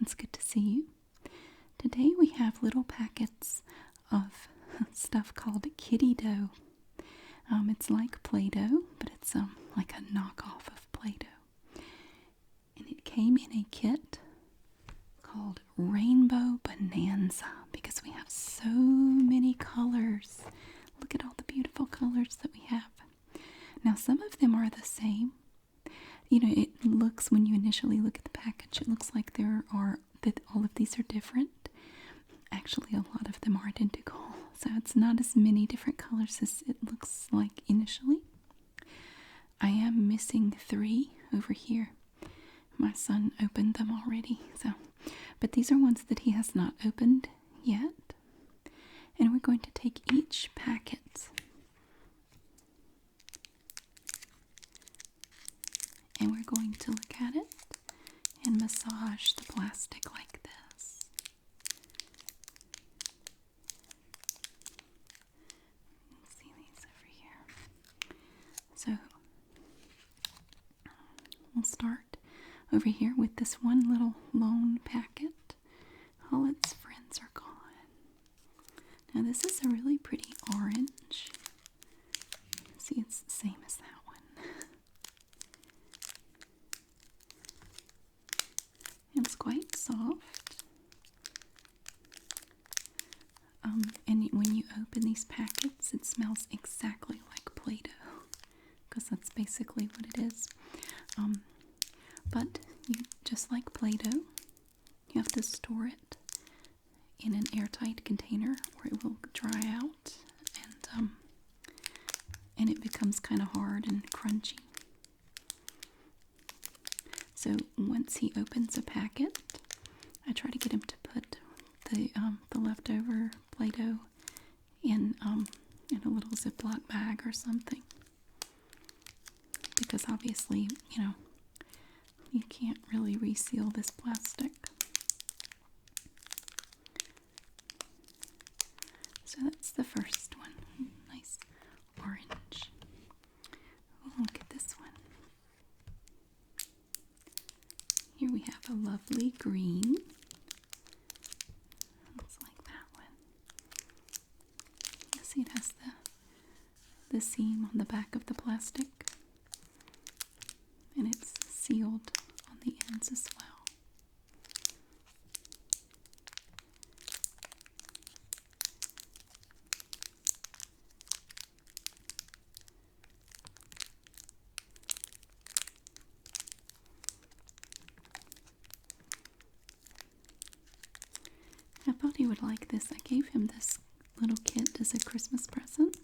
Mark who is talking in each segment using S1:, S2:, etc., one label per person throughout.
S1: It's good to see you. Today we have little packets of stuff called Kiddie Dough. It's like Play-Doh, but it's like a knockoff of Play-Doh. And it came in a kit called Rainbow Bonanza because we have so many colors. Look at all the beautiful colors that we have. Now some of them are the same. You know, it looks, when you initially look at the package, it looks like that all of these are different. Actually, a lot of them are identical, so it's not as many different colors as it looks like initially. I am missing 3 over here. My son opened them already, but these are ones that he has not opened yet. And we're going to take each packet and we're going to look at it and massage the plastic like this. See these over here. So we'll start over here with this one little lone packet. All its friends are gone. Now this is a really pretty orange. See, it's the same as that one. It's quite soft. And when you open these packets, it smells exactly like Play-Doh, because that's basically what it is. But just like Play-Doh, you have to store it in an airtight container where it will dry out and it becomes kind of hard and crunchy. So once he opens a packet, I try to get him to put the leftover Play-Doh in a little Ziploc bag or something, because obviously, you know, you can't really reseal this plastic. So that's the first one. Nice orange. Oh, look at this one. Here we have a lovely green. Looks like that one. You see, it has the seam on the back of the plastic, and it's sealed on the ends as well. I thought he would like this. I gave him this little kit as a Christmas present.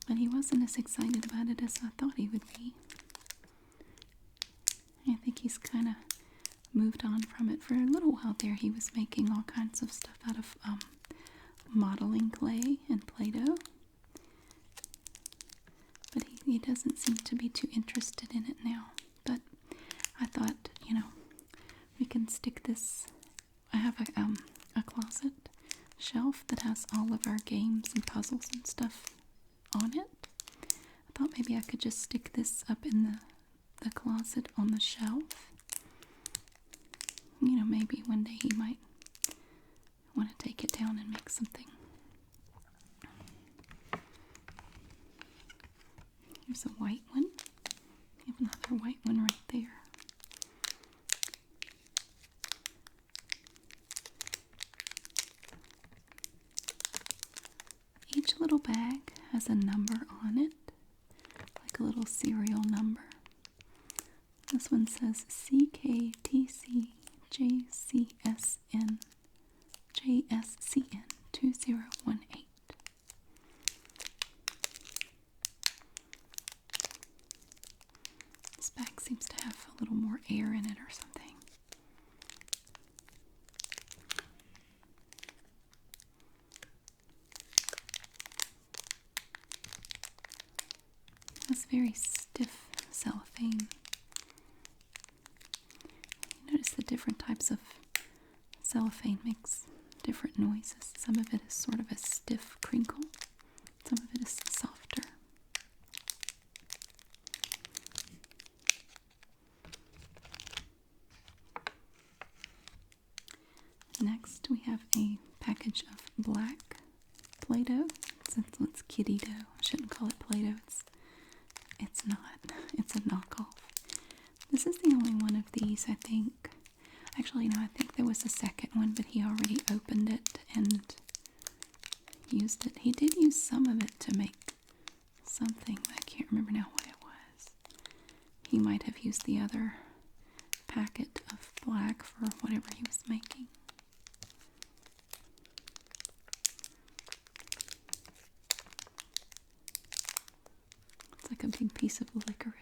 S1: But he wasn't as excited about it as I thought he would be. I think he's kind of moved on from it. For a little while there, he was making all kinds of stuff out of modeling clay and Play-Doh. But he doesn't seem to be too interested in it now. But I thought, you know, we can stick this. I have a closet shelf that has all of our games and puzzles and stuff on it. I thought maybe I could just stick this up in the closet on the shelf. You know, maybe one day he might want to take it down and make something. Here's a white one. We have another white one right there. Each little bag has a number on it, like a little serial number. This one says CKTCJCSN 2018. This bag seems to have a little more air in it or something. It's very stiff cellophane. Notice the different types of cellophane makes different noises. Some of it is sort of a stiff crinkle. Some of it is softer. we have a package of black Play-Doh. It's Kiddie Dough. I shouldn't call it Play-Doh. It's not. It's a knockoff. This is the only one of these, I think. Actually, no, I think there was a second one, but he already opened it and used it. He did use some of it to make something, but I can't remember now what it was. He might have used the other packet of black for whatever he was making. It's like a big piece of licorice.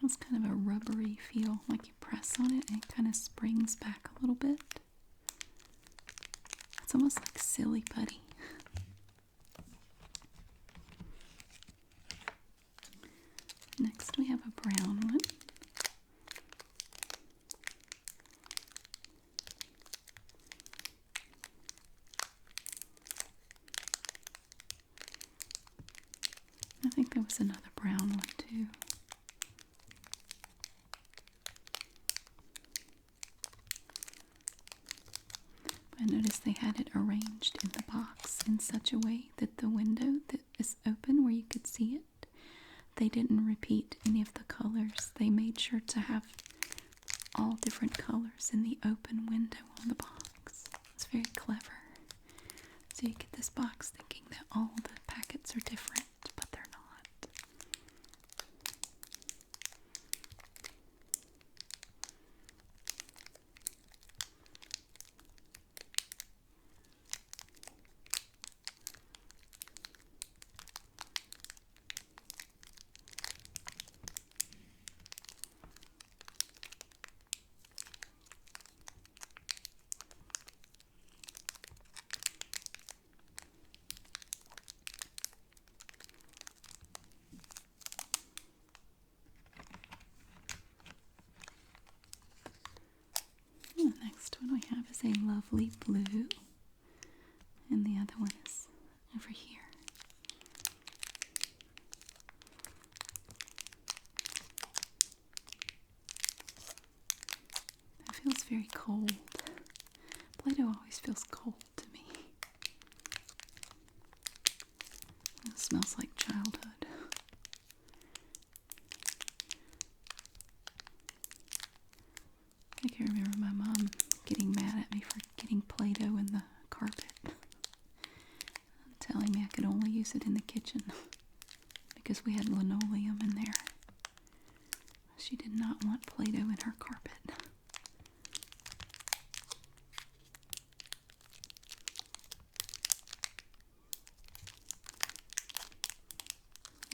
S1: It's kind of a rubbery feel, like you press on it and it kind of springs back a little bit. It's almost like silly putty. Next we have a brown one. I think there was another brown one too. I noticed they had it arranged in the box in such a way that the window that is open where you could see it, they didn't repeat any of the colors. They made sure to have all different colors in the open window on the box. It's very clever. So you get this box thinking that all the packets are different, but they're not. The next one we have is a lovely blue, and the other one is over here. It feels very cold. Play-Doh always feels cold to me. It smells like childhood. I can remember my mom getting mad at me for getting Play-Doh in the carpet. Telling me I could only use it in the kitchen because we had linoleum in there. She did not want Play-Doh in her carpet.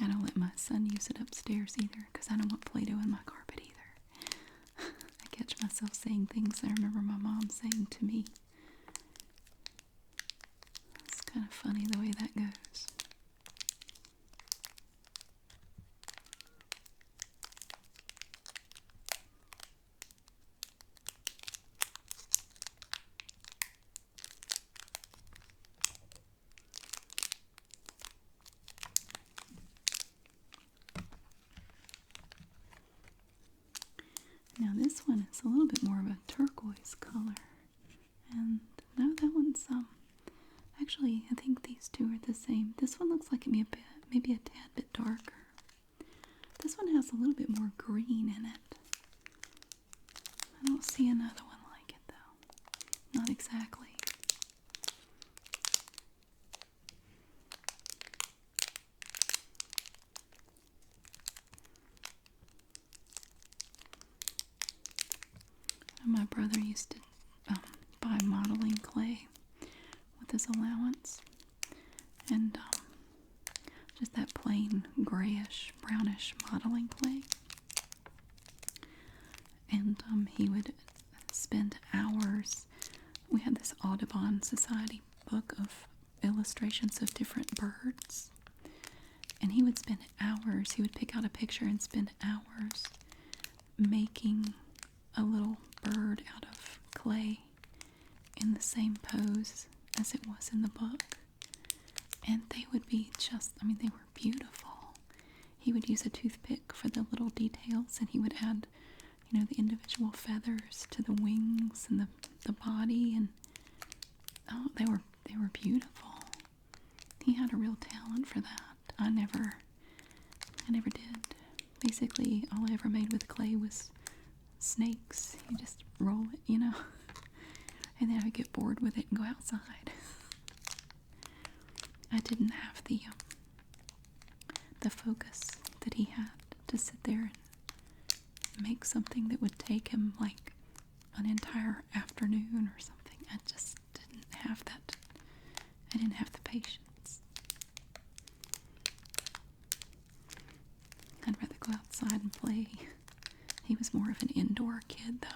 S1: I don't let my son use it upstairs either because I don't want Play-Doh in my carpet either. I catch myself saying things I remember my mom saying to me. It's kind of funny the way that goes. Now this one is a little bit more of a turquoise color, and no, that one's actually I think these two are the same. This one looks like it maybe a tad bit darker. This one has a little bit more green in it. I don't see another one like it though. Not exactly. My brother used to buy modeling clay with his allowance, and just that plain grayish, brownish modeling clay. And he would spend hours. We had this Audubon Society book of illustrations of different birds, And he would spend hours, he would pick out a picture and spend hours making a little bird out of clay in the same pose as it was in the book. And they would be just, I mean, they were beautiful. He would use a toothpick for the little details, and he would add, you know, the individual feathers to the wings and the body, and oh, they were beautiful. He had a real talent for that. I never did. Basically, all I ever made with clay was snakes. You just roll it, you know, and then I would get bored with it and go outside. I didn't have the focus that he had to sit there and make something that would take him like an entire afternoon or something. I just didn't have that. I didn't have the patience. I'd rather go outside and play. He was more of an indoor kid, though.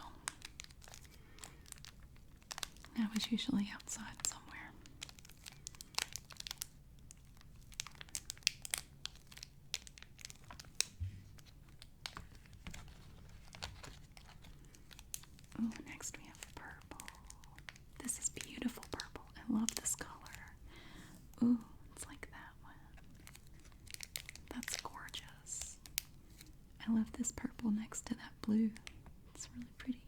S1: I was usually outside somewhere. Oh, next we have purple. This is beautiful purple. I love this color. Ooh, it's like that one. That's gorgeous. I love this purple next to that blue. It's really pretty.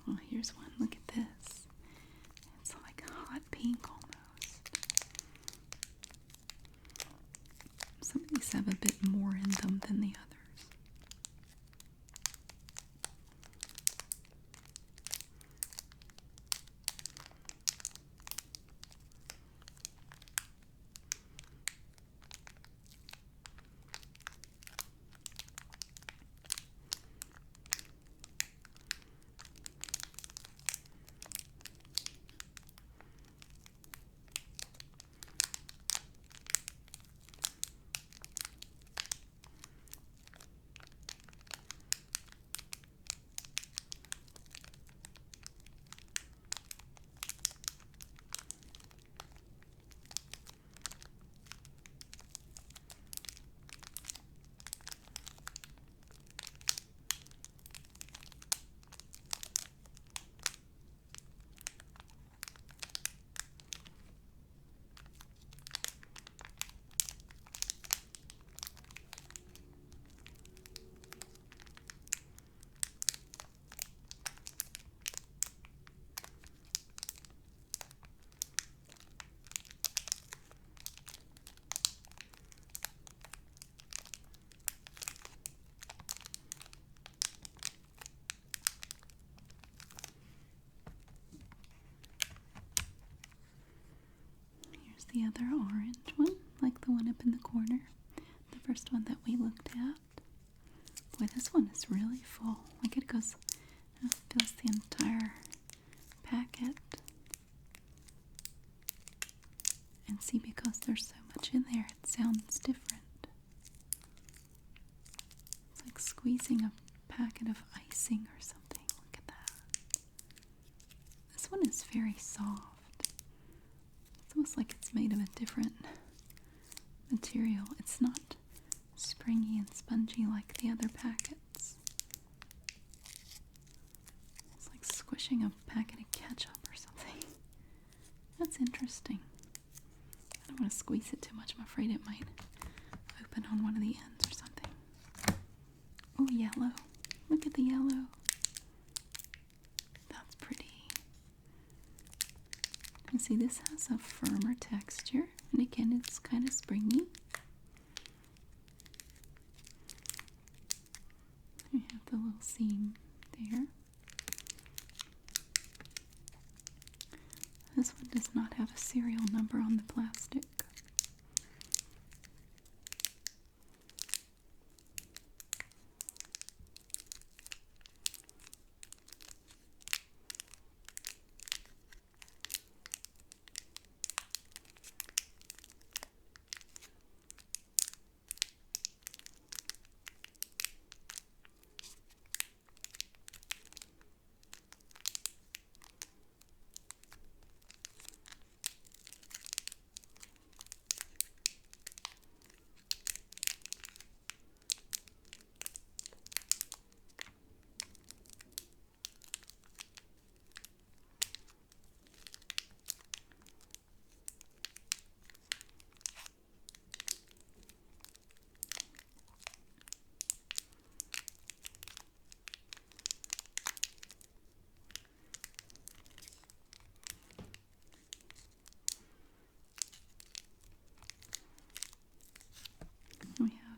S1: Well, here's one. Look at this. It's like hot pink almost. Some of these have a bit more in them than the others. The other orange one, like the one up in the corner, the first one that we looked at. Boy, this one is really full. Like it goes, it fills the entire packet. And see, because there's so much in there, it sounds different. It's like squeezing a packet of icing or something. Look at that. This one is very soft. It's almost like it's made of a different material. It's not springy and spongy like the other packet. pushing a packet of ketchup or something. That's interesting. I don't want to squeeze it too much. I'm afraid it might open on one of the ends or something. Oh, yellow. Look at the yellow. That's pretty. And see, this has a firmer texture. And again, it's kind of springy. We have the little seam there. This one does not have a serial number on the plastic. We have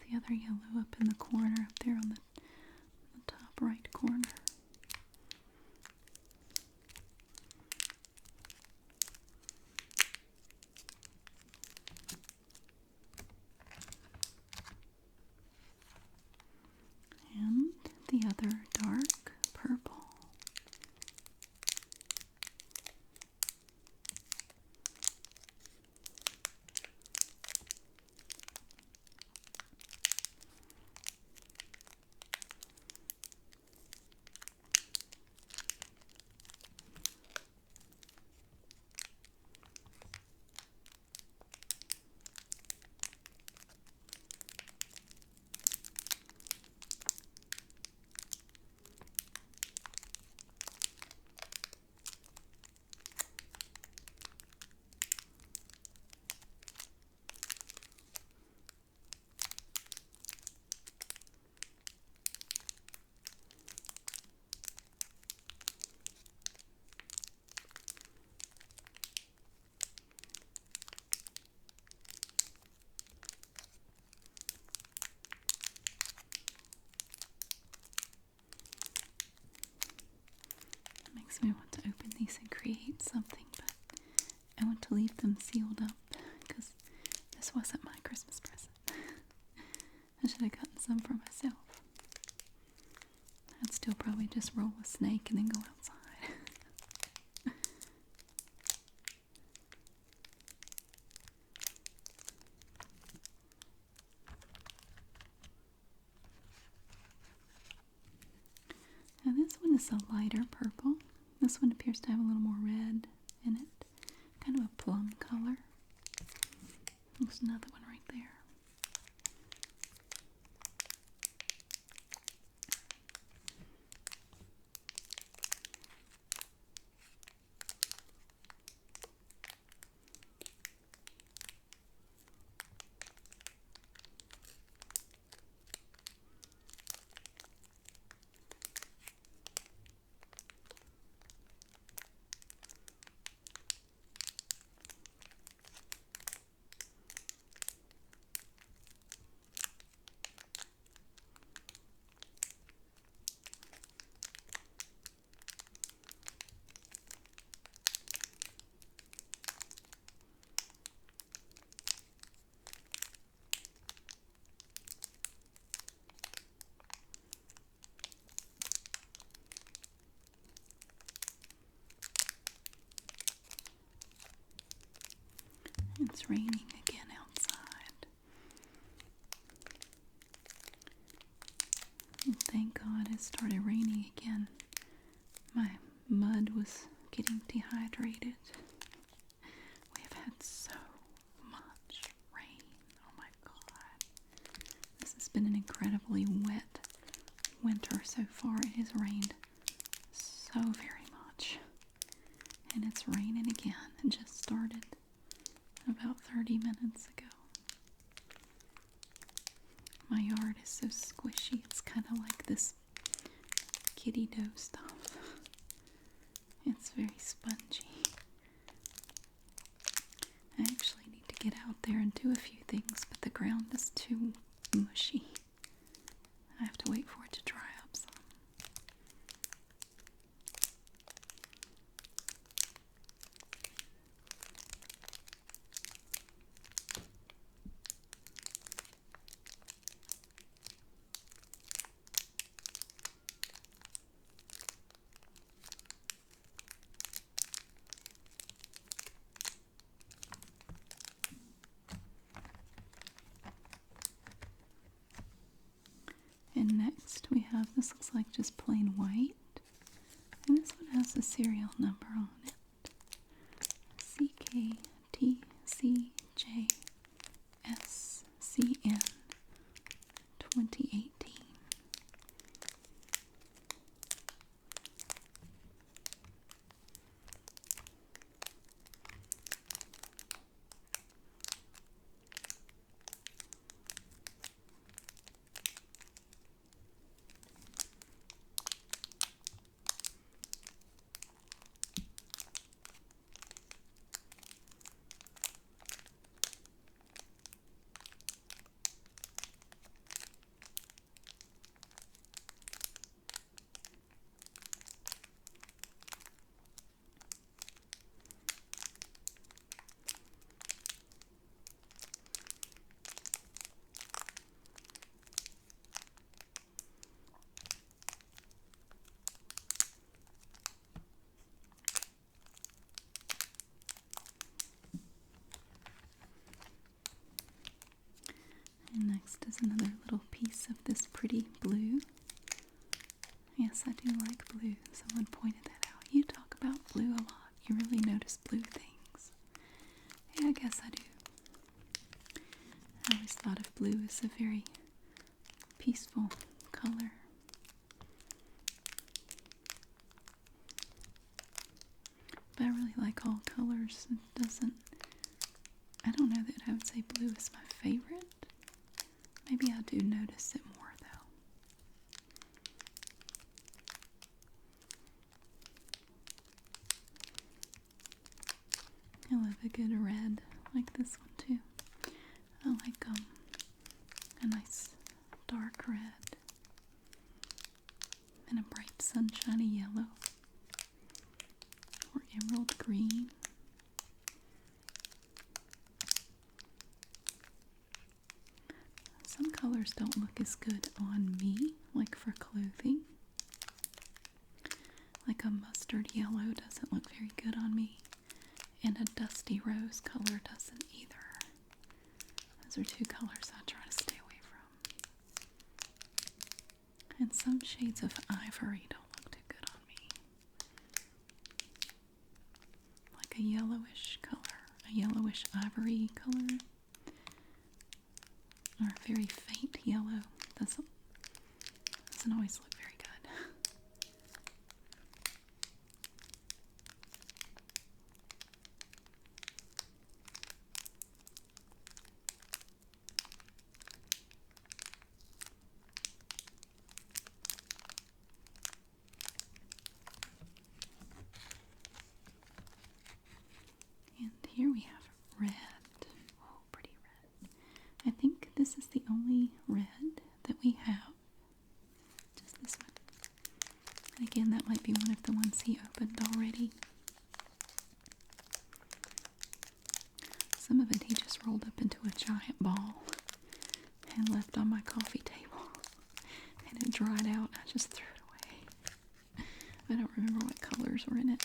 S1: the other yellow up in the corner, up there on the top right corner. And the other dark purple. Makes me want to open these and create something, but I want to leave them sealed up because this wasn't my Christmas present. I should have gotten some for myself. I'd still probably just roll a snake and then go outside. Now this one is a lighter purple. This one appears to have a little more red in it. Kind of a plum color. There's another one right there. It's raining again outside. And thank God it started raining again. My mud was getting dehydrated. We have had so much rain. Oh my God. This has been an incredibly wet winter so far. It has rained so so very much. And it's raining again. It just started about 30 minutes ago. My yard is so squishy. It's kind of like this Kiddie Dough stuff. It's very spongy. I actually need to get out there and do a few things, but the ground is too mushy. I have to wait for it to dry up some. And next we have, this looks like just plain white. And this one has a serial number on it. CKTCJSCN 2018. And next is another little piece of this pretty blue. Yes, I do like blue. Someone pointed that out. You talk about blue a lot. You really notice blue things. Yeah, I guess I do. I always thought of blue as a very peaceful color. But I really like all colors. I don't know that I would say blue is my favorite. Maybe I do notice it more though. I love a good red like this one too. I like a nice dark red and a bright sunshiny yellow or emerald green. Some colors don't look as good on me, like for clothing. Like a mustard yellow doesn't look very good on me, and a dusty rose color doesn't either. Those are two colors I try to stay away from. And some shades of ivory don't look too good on me. Like a yellowish color, a yellowish ivory color. Or a very faint yellow. Doesn't always look very good. And here we have red. Oh, pretty red. I think this is the only red that we have. Just this one. And again, that might be one of the ones he opened already. Some of it he just rolled up into a giant ball and left on my coffee table. And it dried out. I just threw it away. I don't remember what colors were in it.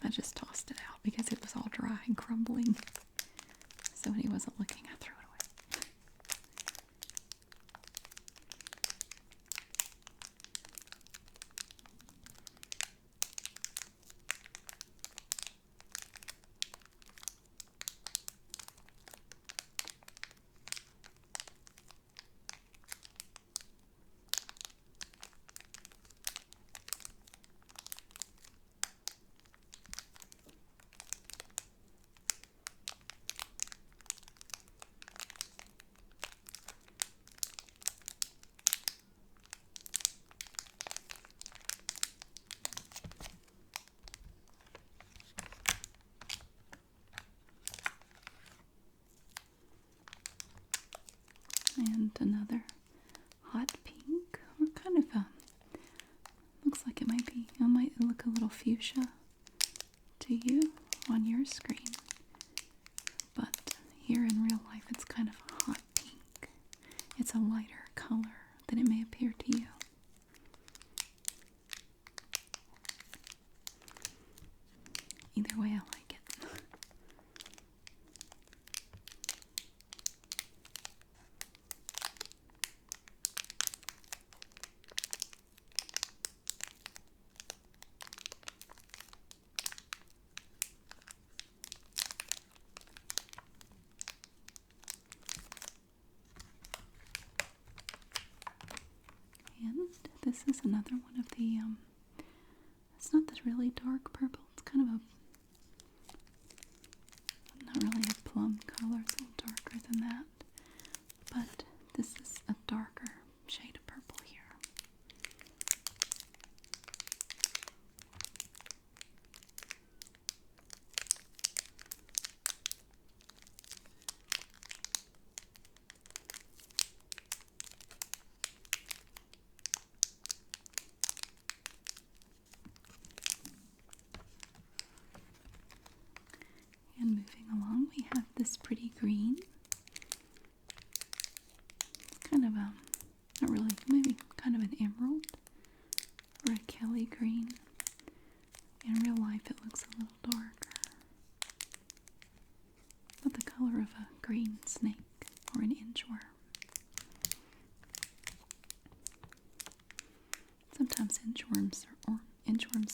S1: I just tossed it out because it was all dry and crumbling. So when he wasn't looking, I threw it away. And another hot pink, or kind of looks like it might look a little fuchsia to you on your screen. But here in real life, it's kind of a hot pink. It's a lighter color than it may appear to you. Either way, I like it. And this is another one of the, it's not this really dark purple. It's kind of not really a plum color. It's a little darker than that. But this is a darker shade of purple here. And moving along, we have this pretty green. It's kind of a, not really, maybe kind of an emerald or a Kelly green. In real life, it looks a little darker. But the color of a green snake or an inchworm. Sometimes inchworms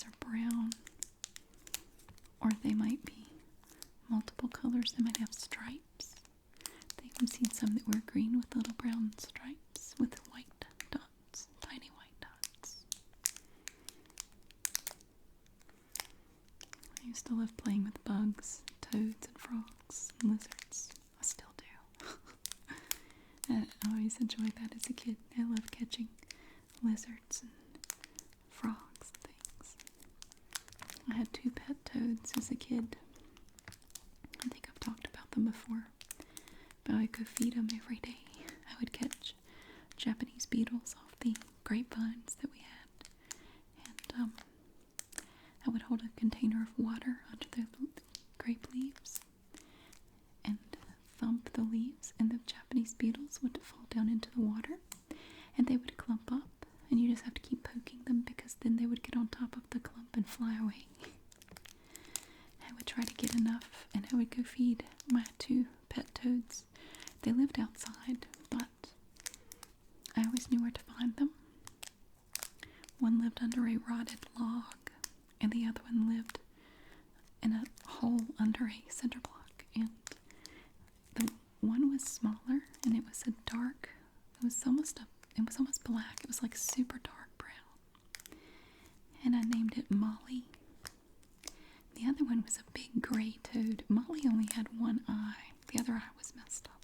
S1: are brown, or they might be multiple colors. They might have stripes. I've seen some that were green with little brown stripes with white dots, tiny white dots. I used to love playing with bugs, toads, and frogs, and lizards. I still do. I always enjoyed that as a kid. I love catching lizards and frogs and things. I had 2 pet toads as a kid. I think I've talked about them before. But I would go feed them every day. I would catch Japanese beetles off the grapevines that we had. And I would hold a container of water under the grape leaves and thump the leaves, and the Japanese beetles would fall down into the water, and they would clump up, and you just have to keep poking them, because then they would get on top of the clump and fly away. I would try to get enough, and I would go feed my 2 pet toads. They lived outside, but I always knew where to find them. One lived under a rotted log, and the other one lived in a hole under a cinder block. And the one was smaller, and it was almost black. It was like super dark brown. And I named it Molly. The other one was a big gray toad. Molly only had one eye. The other eye was messed up.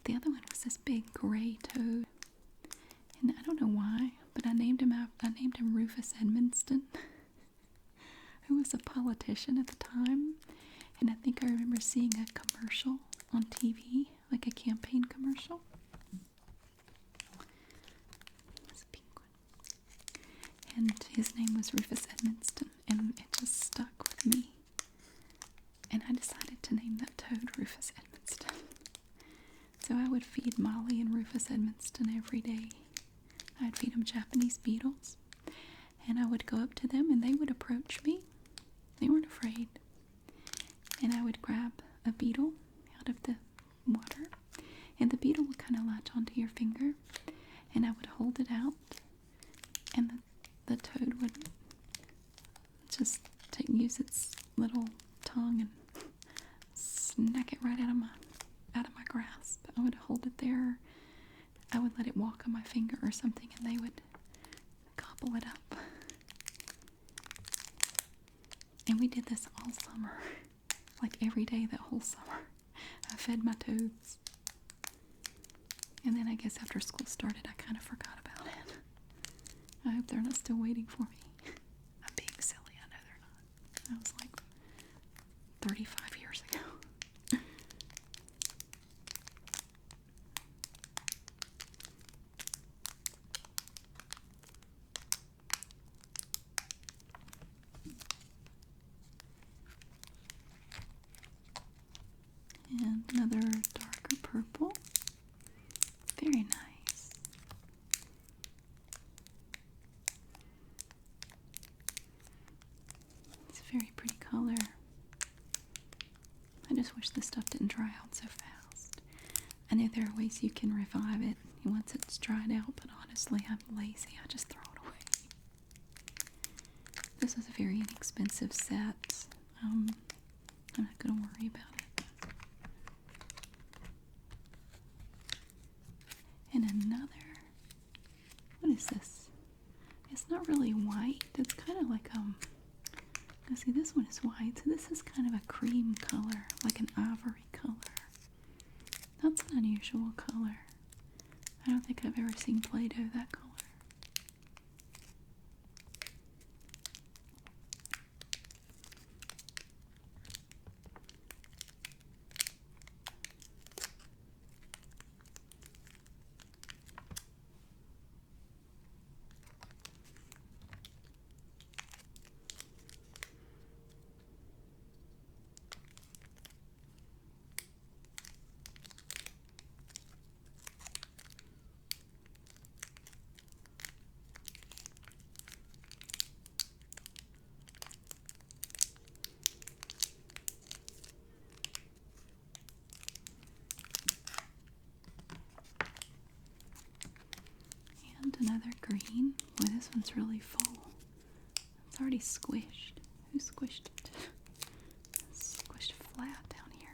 S1: The other one was this big gray toad. And I don't know why, but I named him Rufus Edmonston, who was a politician at the time. And I think I remember seeing a commercial on TV, like a campaign commercial. It's a pink one. And his name was Rufus Edmonston, and it just stuck with me. And I decided to name that toad Rufus Edmonston. So I would feed Molly and Rufus Edmonston every day. I'd feed them Japanese beetles, and I would go up to them, and they would approach me. They weren't afraid. And I would grab a beetle out of the water, and the beetle would kind of latch onto your finger, and I would hold it out, and the toad would just use its little tongue and snack it right out of my grasp. I would hold it there. I would let it walk on my finger or something, and they would gobble it up. And we did this all summer, like every day that whole summer. I fed my toads. And then I guess after school started, I kind of forgot about it. I hope they're not still waiting for me. I'm being silly, I know they're not. That was like 35 years ago. another darker purple. Very nice. It's a very pretty color. I just wish this stuff didn't dry out so fast. I know there are ways you can revive it once it's dried out, but honestly, I'm lazy. I just throw it away. This was a very inexpensive set. I'm not going to worry about it. And another, what is this? It's not really white. It's kind of like, see, this one is white, so this is kind of a cream color, like an ivory color. That's an unusual color. I don't think I've ever seen Play-Doh that color. And another green. Boy, this one's really full. It's already squished. Who squished it? It's squished flat down here.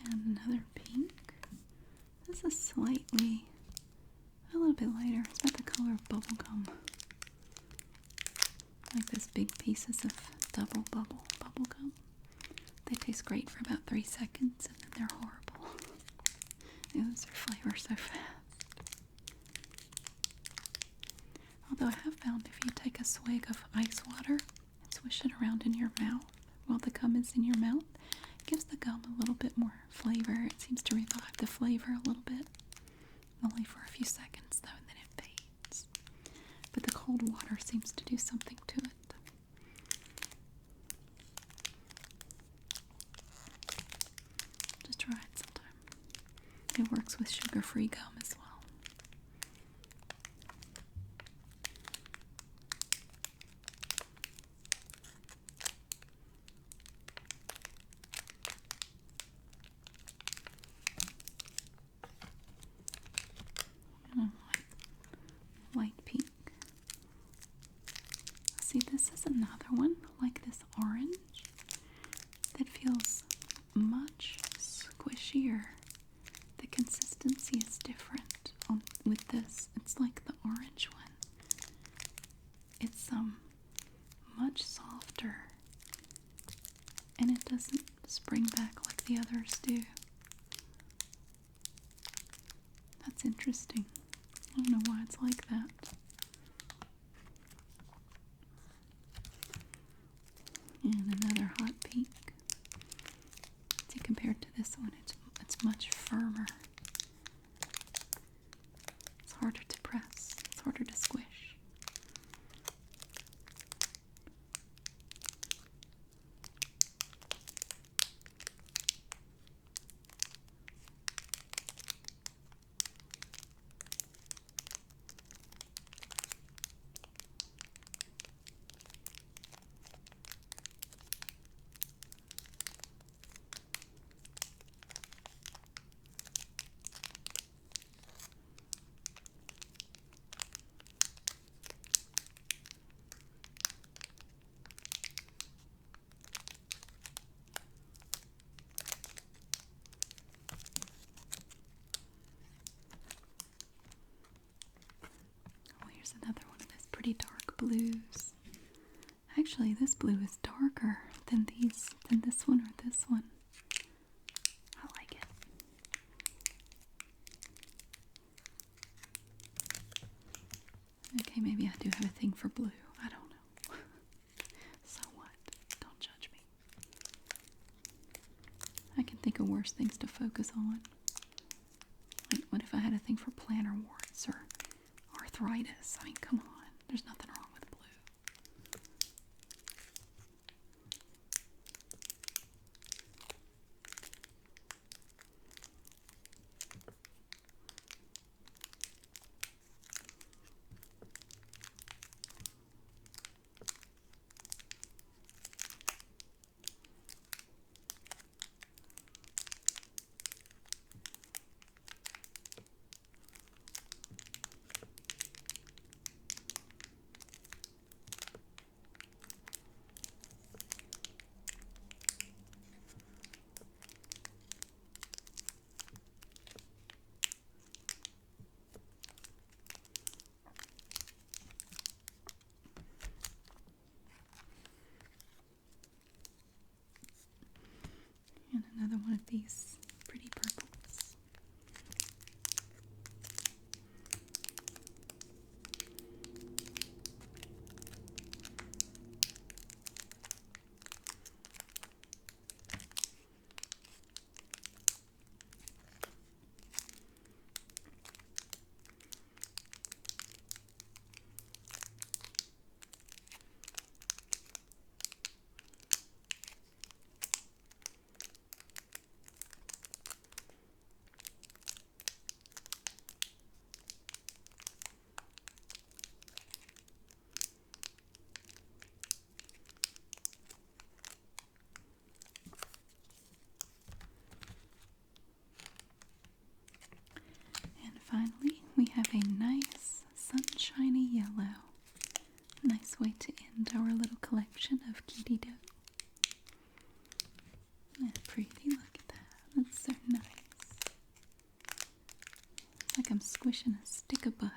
S1: And another pink. This is slightly, a little bit lighter. It's about the color of bubblegum. Like those big pieces of double bubblegum. They taste great for about 3 seconds and then they're horrible. They lose their flavor so fast. Although I have found if you take a swig of ice water and swish it around in your mouth while the gum is in your mouth, it gives the gum a little bit more flavor. It seems to revive the flavor a little bit. Only for a few seconds though, and then it fades. But the cold water seems to do something to it. Just try it sometime. It works with sugar-free gum as well. Light pink. See, this is another one like this orange that feels much squishier. The consistency is different with this. It's like the orange one. It's much softer, and it doesn't spring back like the others do. That's interesting. I don't know why it's like that. And another hot pink. See, compared to this one, it's much firmer. It's harder to press. It's harder to squish. Actually, this blue is darker than this one or this one. I like it. Okay, maybe I do have a thing for blue. I don't know. So what? Don't judge me. I can think of worse things to focus on. Like, what if I had a thing for plantar warts or arthritis? I mean, come on. There's nothing wrong with blue. And another one of these pretty purples. And finally, we have a nice sunshiny yellow. Nice way to end our little collection of Kiddie Dough. That's pretty, look at that. That's so nice. It's like I'm squishing a stick of butter.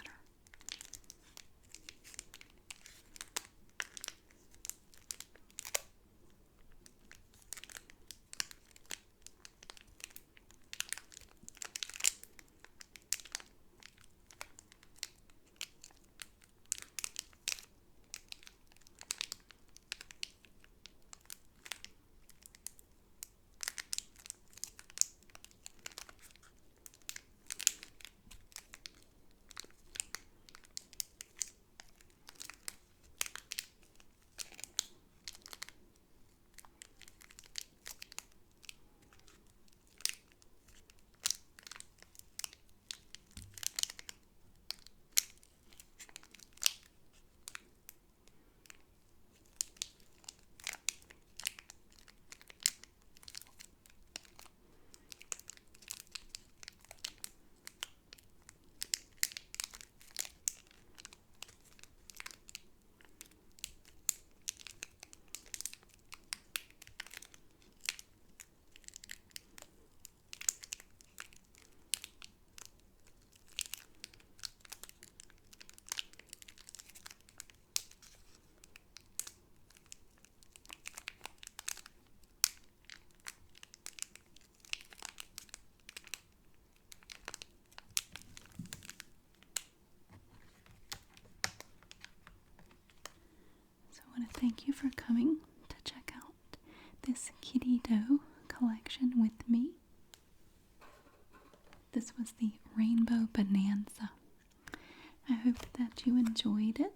S1: I want to thank you for coming to check out this Kiddie Dough collection with me. This was the Rainbow Bonanza. I hope that you enjoyed it.